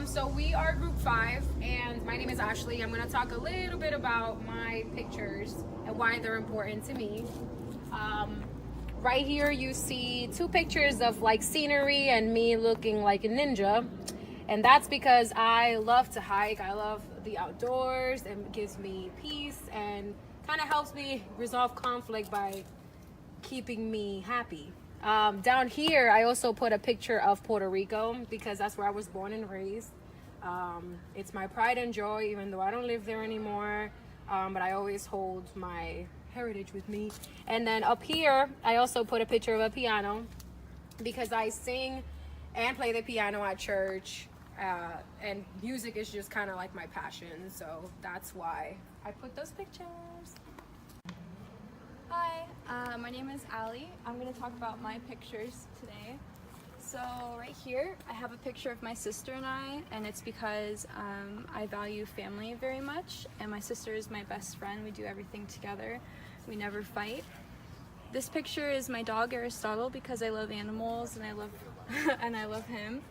So we are group 5, and my name is Ashley. I'm going to talk a little bit about my pictures and why they're important to me. Right here you see 2 pictures of like scenery and me looking like a ninja. And that's because I love to hike. I love the outdoors, and it gives me peace and kind of helps me resolve conflict by keeping me happy. Down here, I also put a picture of Puerto Rico because that's where I was born and raised. It's my pride and joy, even though I don't live there anymore. But I always hold my heritage with me. And then up here, I also put a picture of a piano because I sing and play the piano at church. And music is just kind of like my passion. So that's why I put those pictures. Hi, my name is Allie. I'm going to talk about my pictures today. So right here, I have a picture of my sister and I, and it's because I value family very much, and my sister is my best friend. We do everything together. We never fight. This picture is my dog Aristotle because I love animals and I love and I love him.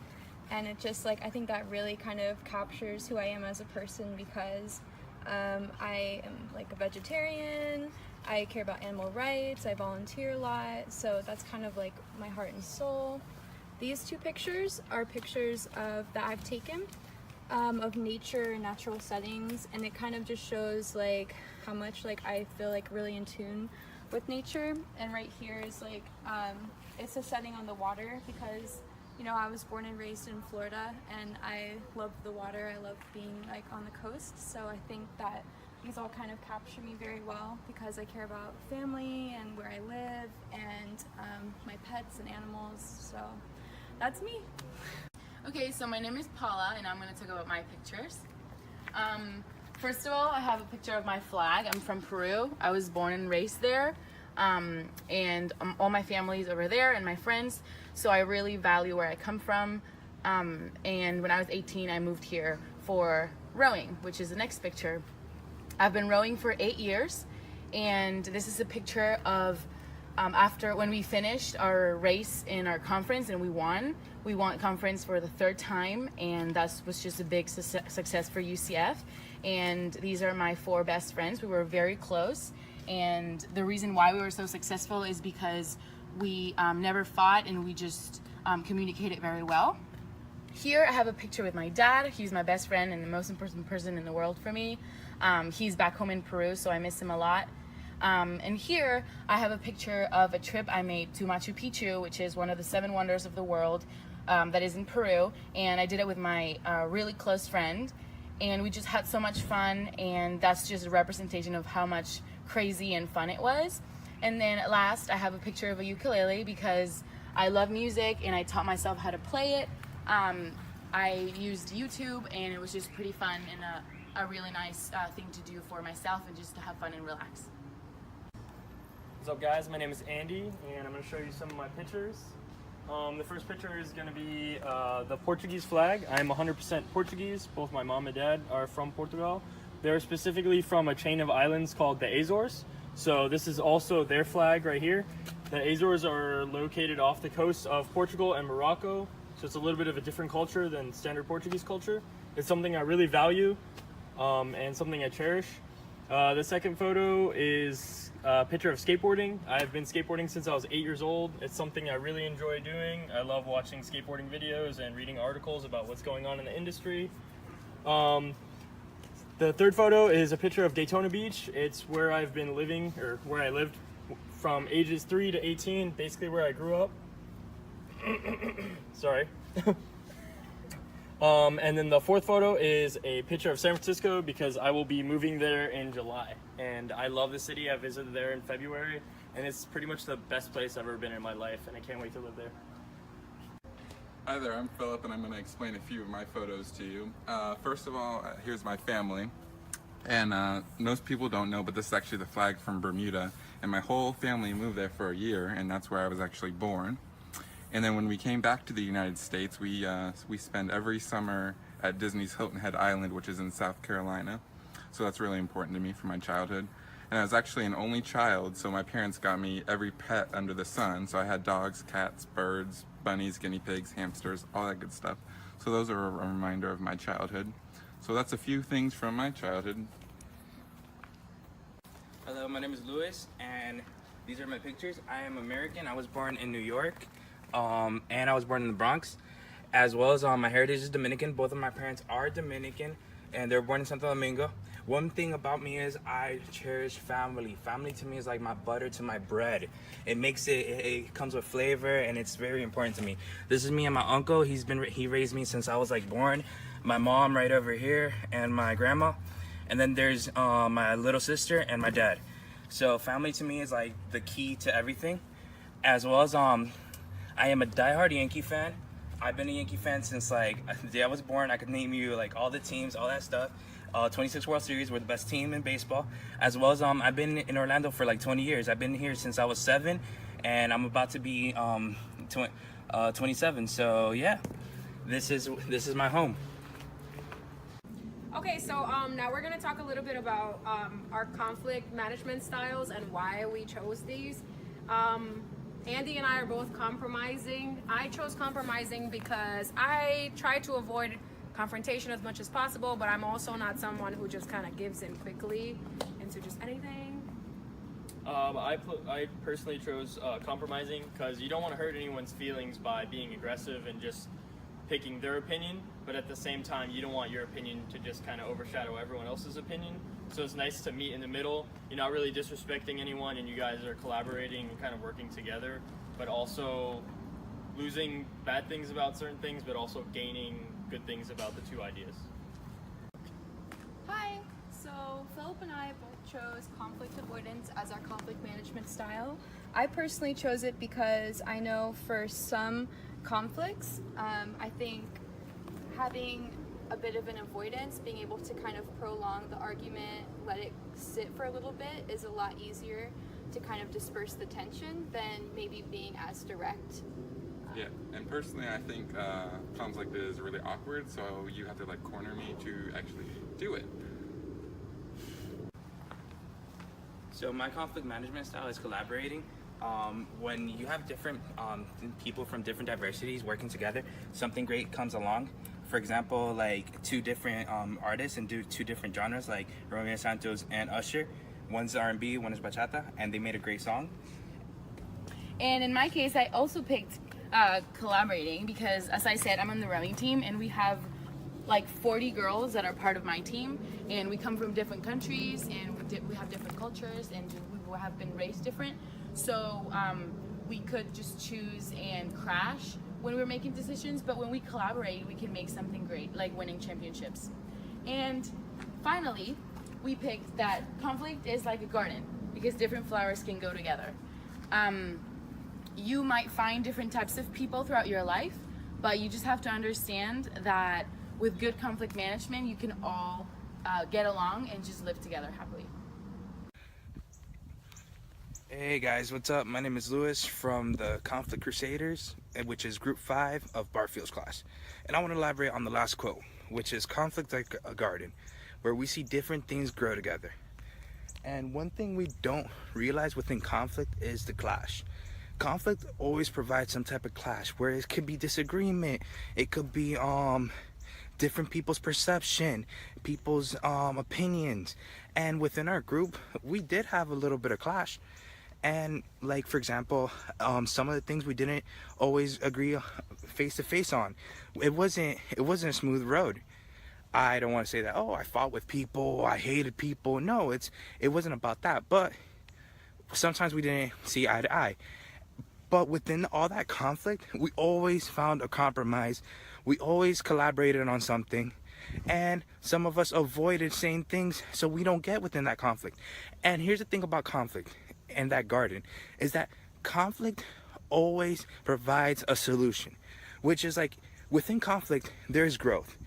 And it just like I think that really kind of captures who I am as a person because I am like a vegetarian. I care about animal rights, I volunteer a lot, so that's kind of like my heart and soul. These 2 pictures are pictures that I've taken of nature and natural settings, and it kind of just shows like how much like I feel like really in tune with nature. And right here is like it's a setting on the water because you know I was born and raised in Florida and I love the water. I love being like on the coast, so I think that these all kind of capture me very well because I care about family and where I live and my pets and animals, so that's me. Okay, so my name is Paula and I'm going to talk about my pictures. First of all, I have a picture of my flag. I'm from Peru. I was born and raised there, and all my family is over there and my friends, so I really value where I come from. And when I was 18, I moved here for rowing, which is the next picture. I've been rowing for 8 years, and this is a picture of after when we finished our race in our conference and we won conference for the 3rd time, and that was just a big success for UCF. And these are my 4 best friends. We were very close, and the reason why we were so successful is because we never fought and we just communicated very well. Here I have a picture with my dad. He's my best friend and the most important person in the world for me. He's back home in Peru, so I miss him a lot. And here I have a picture of a trip I made to Machu Picchu, which is one of the 7 wonders of the world that is in Peru. And I did it with my really close friend. And we just had so much fun, and that's just a representation of how much crazy and fun it was. And then at last I have a picture of a ukulele because I love music and I taught myself how to play it. I used YouTube, and it was just pretty fun and a really nice thing to do for myself and just to have fun and relax. What's up, guys? My name is Andy, and I'm going to show you some of my pictures. The first picture is going to be the Portuguese flag. I'm 100% Portuguese. Both my mom and dad are from Portugal. They're specifically from a chain of islands called the Azores. So this is also their flag right here. The Azores are located off the coast of Portugal and Morocco. So it's a little bit of a different culture than standard Portuguese culture. It's something I really value and something I cherish. The second photo is a picture of skateboarding. I've been skateboarding since I was 8 years old. It's something I really enjoy doing. I love watching skateboarding videos and reading articles about what's going on in the industry. The third photo is a picture of Daytona Beach. It's where I've been living, or where I lived from ages 3 to 18, basically where I grew up. Sorry. And then the fourth photo is a picture of San Francisco because I will be moving there in July. And I love the city. I visited there in February, and it's pretty much the best place I've ever been in my life, and I can't wait to live there. Hi there, I'm Philip, and I'm going to explain a few of my photos to you. First of all, here's my family. And most people don't know, but this is actually the flag from Bermuda. And my whole family moved there for a year, and that's where I was actually born. And then when we came back to the United States, we spend every summer at Disney's Hilton Head Island, which is in South Carolina. So that's really important to me for my childhood. And I was actually an only child, so my parents got me every pet under the sun. So I had dogs, cats, birds, bunnies, guinea pigs, hamsters, all that good stuff. So those are a reminder of my childhood. So that's a few things from my childhood. Hello, my name is Louis, and these are my pictures. I am American. I was born in New York, and I was born in the Bronx, as well as my heritage is Dominican. Both of my parents are Dominican, and they were born in Santo Domingo. One thing about me is I cherish family. Family to me is like my butter to my bread. It makes it comes with flavor, and it's very important to me. This is me and my uncle. He raised me since I was like born. My mom right over here, and my grandma, and then there's my little sister and my dad. So family to me is like the key to everything, as well as I am a diehard Yankee fan. I've been a Yankee fan since like the day I was born. I could name you like all the teams, all that stuff. 26 World Series, we're the best team in baseball, as well as I've been in Orlando for like 20 years. I've been here since I was 7, and I'm about to be 27. So yeah, this is my home. Okay, so now we're gonna talk a little bit about our conflict management styles and why we chose these. Andy and I are both compromising. I chose compromising because I try to avoid confrontation as much as possible, but I'm also not someone who just kind of gives in quickly into just anything. I personally chose compromising because you don't want to hurt anyone's feelings by being aggressive and just picking their opinion, but at the same time you don't want your opinion to just kind of overshadow everyone else's opinion. So it's nice to meet in the middle. You're not really disrespecting anyone, and you guys are collaborating and kind of working together, but also losing bad things about certain things, but also gaining good things about the two ideas. Hi! So Philip and I both chose conflict avoidance as our conflict management style. I personally chose it because I know for some conflicts, I think having a bit of an avoidance, being able to kind of prolong the argument, let it sit for a little bit, is a lot easier to kind of disperse the tension than maybe being as direct. Yeah, and personally I think conflict is really awkward, so you have to like corner me to actually do it. So my conflict management style is collaborating. When you have different people from different diversities working together, something great comes along. For example, like two different artists and do two different genres, like Romeo Santos and Usher. One's R&B, one is bachata, and they made a great song. And in my case, I also picked collaborating because, as I said, I'm on the rowing team, and we have like 40 girls that are part of my team, and we come from different countries, and we have different cultures, and we have been raised different. So we could just choose and crash when we're making decisions, but when we collaborate, we can make something great, like winning championships. And finally, we picked that conflict is like a garden because different flowers can go together. You might find different types of people throughout your life, but you just have to understand that with good conflict management, you can all get along and just live together happily. Hey guys, what's up? My name is Louis from the Conflict Crusaders, which is Group 5 of Barfield's class. And I want to elaborate on the last quote, which is conflict like a garden, where we see different things grow together. And one thing we don't realize within conflict is the clash. Conflict always provides some type of clash, where it could be disagreement, it could be different people's perception, people's opinions. And within our group, we did have a little bit of clash. And like, for example, some of the things we didn't always agree face to face on. It wasn't a smooth road. I don't want to say that, oh, I fought with people, I hated people. No, it wasn't about that. But sometimes we didn't see eye to eye. But within all that conflict, we always found a compromise. We always collaborated on something. And some of us avoided saying things so we don't get within that conflict. And here's the thing about conflict and that garden, is that conflict always provides a solution, which is like within conflict there's growth,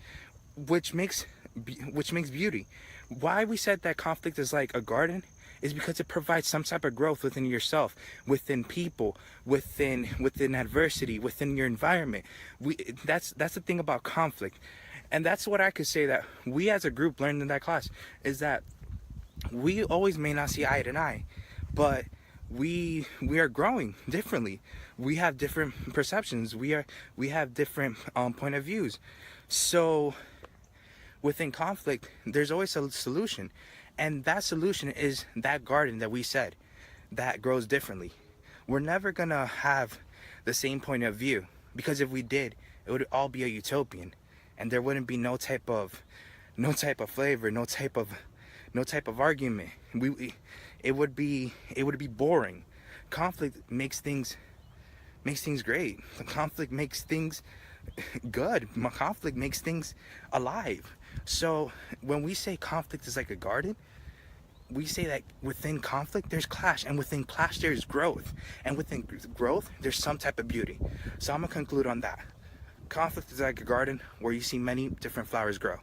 which makes beauty. Why we said that conflict is like a garden is because it provides some type of growth within yourself, within people, within adversity, within your environment. That's the thing about conflict. And that's what I could say that we as a group learned in that class, is that we always may not see eye to eye, but we are growing differently. We have different perceptions. We have different point of views. So within conflict, there's always a solution, and that solution is that garden that we said that grows differently. We're never gonna have the same point of view, because if we did, it would all be a utopian, and there wouldn't be no type of flavor, no type of argument. It would be boring. Conflict makes things great. Conflict makes things good. Conflict makes things alive. So when we say conflict is like a garden, we say that within conflict there's clash, and within clash there's growth, and within growth there's some type of beauty. So I'm gonna conclude on that. Conflict is like a garden where you see many different flowers grow.